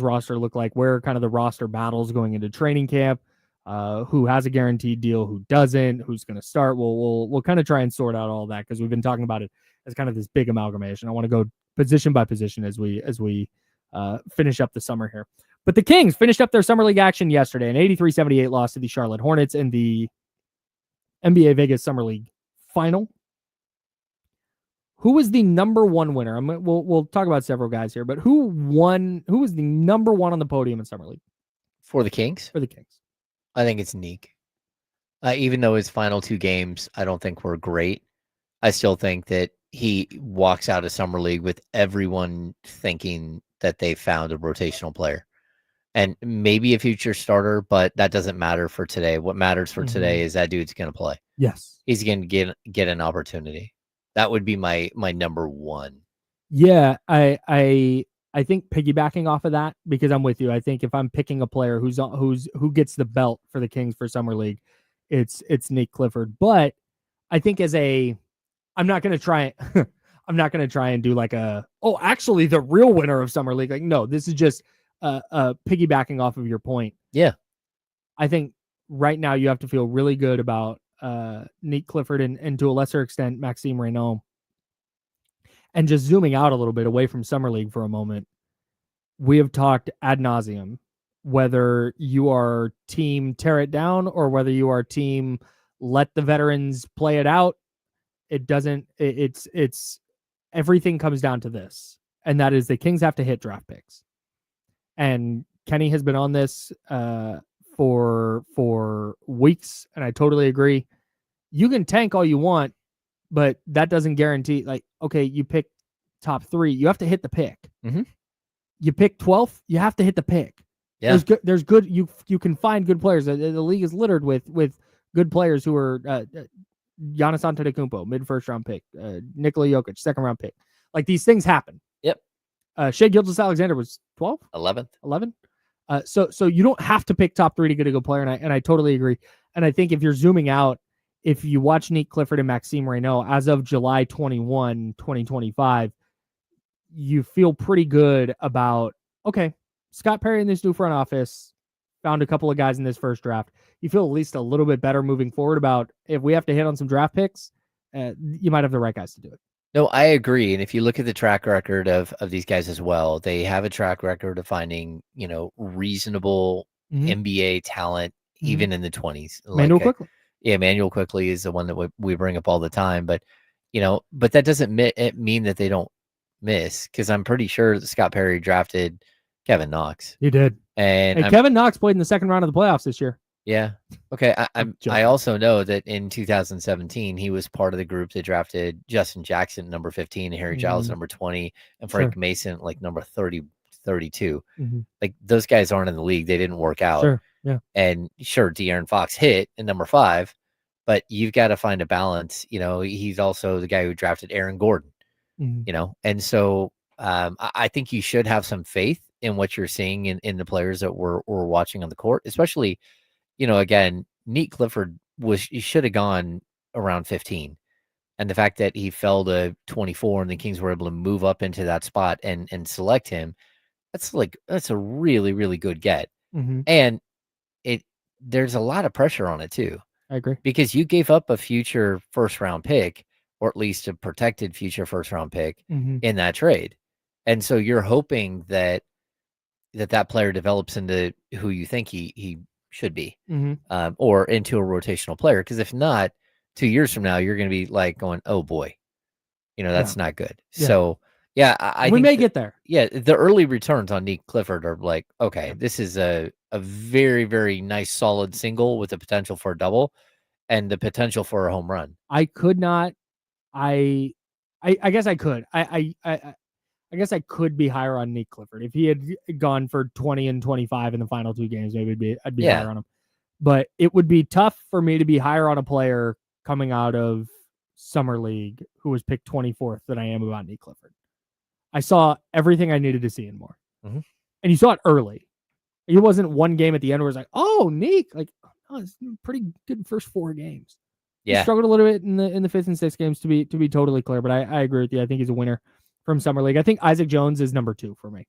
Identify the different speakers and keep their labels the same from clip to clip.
Speaker 1: roster look like? Where are kind of the roster battles going into training camp? Who has a guaranteed deal? Who doesn't? Who's going to start? We'll kind of try and sort out all that because we've been talking about it as kind of this big amalgamation. I want to go position by position as we finish up the summer here. But the Kings finished up their summer league action yesterday, an 83-78 loss to the Charlotte Hornets in the NBA Vegas Summer League final. Who was the number one winner? We'll talk about several guys here, but who won? Who was the number one on the podium in Summer League?
Speaker 2: For the Kings?
Speaker 1: For the Kings.
Speaker 2: I think it's Neek. Even though his final 2 games, I don't think were great, I still think that he walks out of Summer League with everyone thinking that they found a rotational player. And maybe a future starter, but that doesn't matter for today. What matters for today is that dude's going to play.
Speaker 1: Yes.
Speaker 2: He's going to get an opportunity. That would be my number one.
Speaker 1: Yeah, I think piggybacking off of that, because I'm with you. I think if I'm picking a player who gets the belt for the Kings for Summer League, it's Nick Clifford. But I think I'm not going to try and do like actually the real winner of Summer League. Like, no, this is just piggybacking off of your point.
Speaker 2: Yeah.
Speaker 1: I think right now you have to feel really good about Nick Clifford and to a lesser extent Maxime Reynaud. And just zooming out a little bit away from Summer League for a moment, we have talked ad nauseum whether you are team tear it down or whether you are team let the veterans play it out. It's everything comes down to this, and that is the Kings have to hit draft picks. And Kenny has been on this for weeks, and I totally agree. You can tank all you want, but that doesn't guarantee, like, okay, you pick top 3, you have to hit the pick.
Speaker 2: Mm-hmm.
Speaker 1: You pick 12th, you have to hit the pick.
Speaker 2: Yeah.
Speaker 1: There's good, you can find good players. The league is littered with good players who are Giannis Antetokounmpo, mid-first round pick, Nikola Jokic, second round pick. Like, these things happen.
Speaker 2: Yep.
Speaker 1: Shai Gilgeous-Alexander was 12th?
Speaker 2: 11th.
Speaker 1: So you don't have to pick top 3 to get a good player, and I totally agree. And I think if you're zooming out, if you watch Nick Clifford and Maxime Reynaud as of July 21, 2025, you feel pretty good about, okay, Scott Perry in this new front office found a couple of guys in this first draft. You feel at least a little bit better moving forward about if we have to hit on some draft picks, you might have the right guys to do it.
Speaker 2: No, I agree. And if you look at the track record of these guys as well, they have a track record of finding, reasonable NBA talent, even in the 20s.
Speaker 1: Manuel Quickley.
Speaker 2: Yeah, Manuel Quickley is the one that we bring up all the time. But, but that doesn't mean that they don't miss, because I'm pretty sure that Scott Perry drafted Kevin Knox.
Speaker 1: He did.
Speaker 2: And
Speaker 1: Kevin Knox played in the second round of the playoffs this year.
Speaker 2: Yeah. Okay. I also know that in 2017, he was part of the group that drafted Justin Jackson, number 15, and Harry Giles, number 20, and Frank Mason, like number 30, 32. Like, those guys aren't in the league. They didn't work out.
Speaker 1: Sure. Yeah.
Speaker 2: And sure, De'Aaron Fox hit in number 5, but you've got to find a balance. He's also the guy who drafted Aaron Gordon, and so I think you should have some faith in what you're seeing in the players that we're watching on the court, especially, again, Nick Clifford he should have gone around 15. And the fact that he fell to 24 and the Kings were able to move up into that spot and select him, that's a really, really good get. And there's a lot of pressure on it too.
Speaker 1: I agree. Because
Speaker 2: you gave up a future first round pick, or at least a protected future first round pick in that trade. And so you're hoping that player develops into who you think he should be, or into a rotational player. Because if not, 2 years from now, you're going to be like going, oh boy, that's not good. Yeah. So yeah, I
Speaker 1: we
Speaker 2: think
Speaker 1: may get there.
Speaker 2: Yeah. The early returns on Nick Clifford are like, okay, this is a very, very nice, solid single with the potential for a double and the potential for a home run.
Speaker 1: I could not, I guess I could, I guess I could be higher on Nick Clifford. If he had gone for 20 and 25 in the final 2 games, maybe I'd be higher on him. But it would be tough for me to be higher on a player coming out of Summer League who was picked 24th than I am about Nick Clifford. I saw everything I needed to see and more. And you saw it early. It wasn't one game at the end where it's like, oh, Nick, like, oh, it's pretty good first 4 games.
Speaker 2: Yeah.
Speaker 1: He struggled a little bit in the 5th and 6th games, to be totally clear, but I agree with you. I think he's a winner from Summer League. I think Isaac Jones is number 2 for me.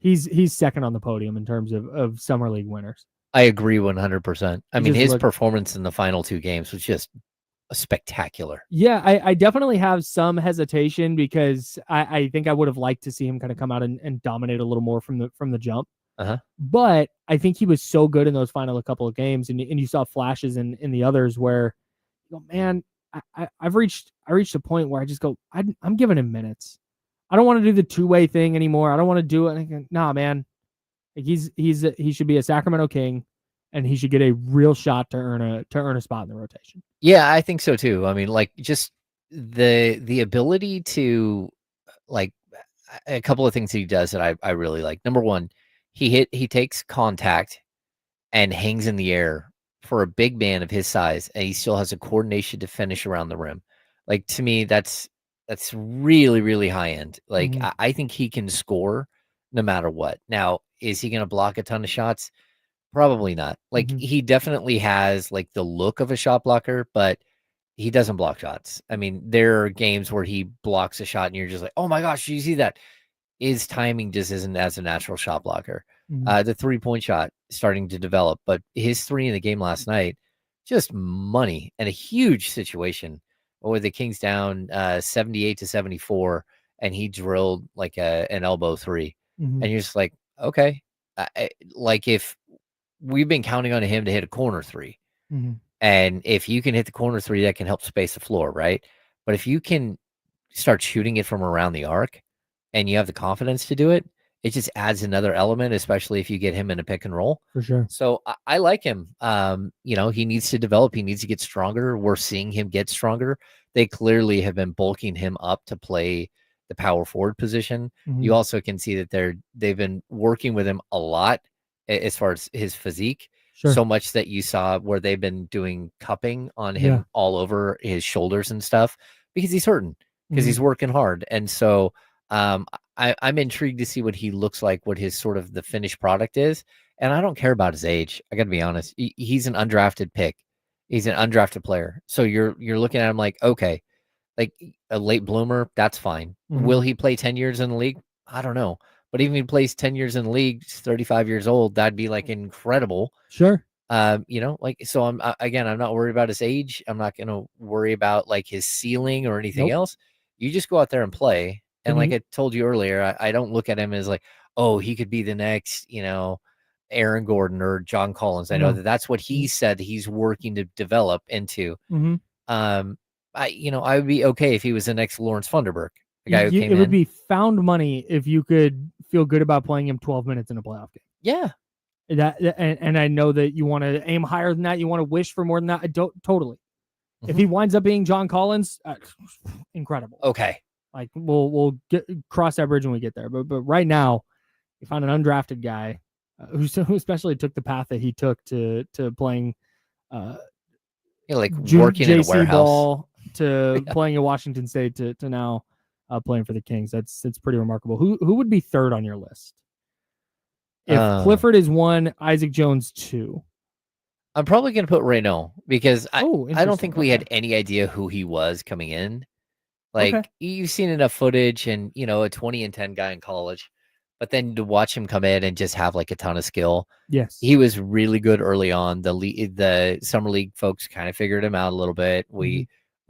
Speaker 1: he's second on the podium in terms of summer league winners.
Speaker 2: I agree 100%. I mean, his
Speaker 1: looked,
Speaker 2: performance in the final 2 games was just spectacular.
Speaker 1: Yeah, I definitely have some hesitation because I think I would have liked to see him kind of come out and dominate a little more from the jump.
Speaker 2: Uh-huh.
Speaker 1: But I think he was so good in those final couple of games, and you saw flashes in the others where, man, I've reached a point where I just go, I'm giving him minutes. I don't want to do the two-way thing anymore. I don't want to do it. Nah, man, like he should be a Sacramento King, and he should get a real shot to earn a spot in the rotation.
Speaker 2: Yeah, I think so too. I mean, like, just the ability to, like, a couple of things he does that I really like. Number one, he takes contact and hangs in the air for a big man of his size, and he still has a coordination to finish around the rim. Like, to me, that's really, really high end. Like, I think he can score no matter what. Now, is he going to block a ton of shots? Probably not. Like, he definitely has, like, the look of a shot blocker, but he doesn't block shots. I mean, there are games where he blocks a shot and you're just like, oh my gosh, did you see that? His timing just isn't as a natural shot blocker. The 3-point shot starting to develop, but his 3 in the game last night, just money and a huge situation with the Kings down 78-74, and he drilled like an elbow 3, and you're just like, okay, like, if we've been counting on him to hit a corner 3, and if you can hit the corner 3, that can help space the floor, right? But if you can start shooting it from around the arc, and you have the confidence to do it, it just adds another element, especially if you get him in a pick and roll.
Speaker 1: For sure.
Speaker 2: So I like him. He needs to develop. He needs to get stronger. We're seeing him get stronger. They clearly have been bulking him up to play the power forward position. You also can see that they've been working with him a lot as far as his physique.
Speaker 1: Sure.
Speaker 2: So much that you saw where they've been doing cupping on him all over his shoulders and stuff, because he's hurting, because he's working hard. And so I'm intrigued to see what he looks like, what his sort of the finished product is. And I don't care about his age. I got to be honest. He's an undrafted pick. He's an undrafted player. So you're looking at him like, okay, like a late bloomer, that's fine. Will he play 10 years in the league? I don't know. But even if he plays 10 years in the league, he's 35 years old, that'd be like incredible.
Speaker 1: Sure.
Speaker 2: So I'm not worried about his age. I'm not going to worry about like his ceiling or anything else. You just go out there and play. And like I told you earlier, I don't look at him as like, oh, he could be the next, Aaron Gordon or John Collins. I know that's what he said he's working to develop into. I would be okay if he was the next Lawrence Funderburk, the guy who came in.
Speaker 1: It would be found money if you could feel good about playing him 12 minutes in a playoff game.
Speaker 2: Yeah.
Speaker 1: And I know that you want to aim higher than that. You want to wish for more than that. I don't totally. If he winds up being John Collins, incredible.
Speaker 2: Okay.
Speaker 1: Like we'll cross that bridge when we get there. But right now, you find an undrafted guy who especially took the path that he took to playing,
Speaker 2: working in a warehouse,
Speaker 1: ball to playing at Washington State to now playing for the Kings. That's pretty remarkable. Who would be third on your list? If Clifford is 1, Isaac Jones 2.
Speaker 2: I'm probably going to put Reynaud, because I don't think we had any idea who he was coming in. Like, you've seen enough footage and, a 20-10 guy in college, but then to watch him come in and just have like a ton of skill.
Speaker 1: Yes.
Speaker 2: He was really good early on. The summer league folks kind of figured him out a little bit. We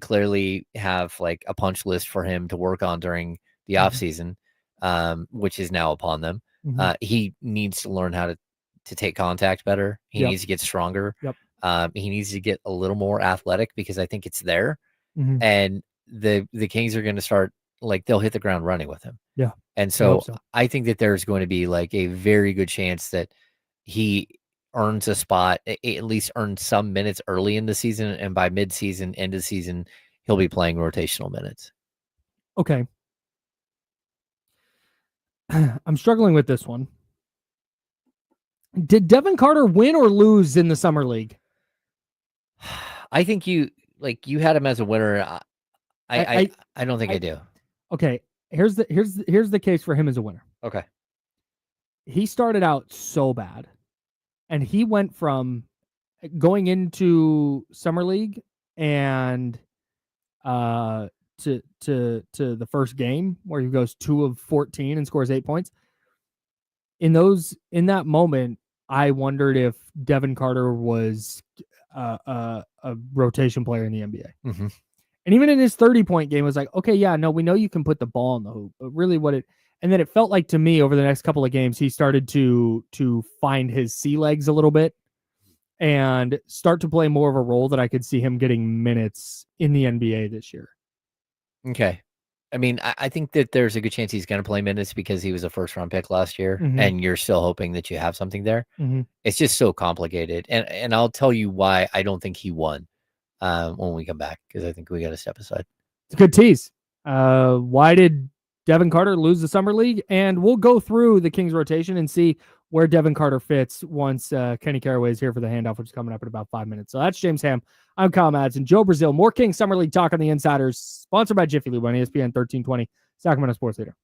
Speaker 2: clearly have like a punch list for him to work on during the off season, which is now upon them. He needs to learn how to take contact better. He needs to get stronger. He needs to get a little more athletic, because I think it's there. And the Kings are going to start, like, they'll hit the ground running with him.
Speaker 1: Yeah.
Speaker 2: And so I think that there's going to be like a very good chance that he earns a spot, at least earns some minutes early in the season. And by mid-season, end of season, he'll be playing rotational minutes.
Speaker 1: Okay. I'm struggling with this one. Did Devin Carter win or lose in the summer league?
Speaker 2: I think you had him as a winner. I don't think I do.
Speaker 1: Okay. Here's the case for him as a winner.
Speaker 2: Okay.
Speaker 1: He started out so bad, and he went from going into summer league and to the first game where he goes 2 of 14 and scores 8 points. in that moment, I wondered if Devin Carter was a rotation player in the NBA.
Speaker 2: Mm-hmm.
Speaker 1: And even in his 30-point game, it was like, okay, yeah, no, we know you can put the ball in the hoop, but really and then it felt like to me over the next couple of games, he started to find his sea legs a little bit and start to play more of a role that I could see him getting minutes in the NBA this year.
Speaker 2: Okay. I mean, I think that there's a good chance he's going to play minutes because he was a first-round pick last year, and you're still hoping that you have something there. It's just so complicated. And I'll tell you why I don't think he won when we come back, because I think we got to step aside.
Speaker 1: It's a good tease. Why did Devin Carter lose the Summer League? And we'll go through the Kings rotation and see where Devin Carter fits once Kenny Caraway is here for the handoff, which is coming up in about 5 minutes. So that's James Ham. I'm Kyle Madsen. Joe Brazil. More Kings Summer League talk on the Insiders, sponsored by Jiffy Lube on ESPN 1320, Sacramento Sports Leader.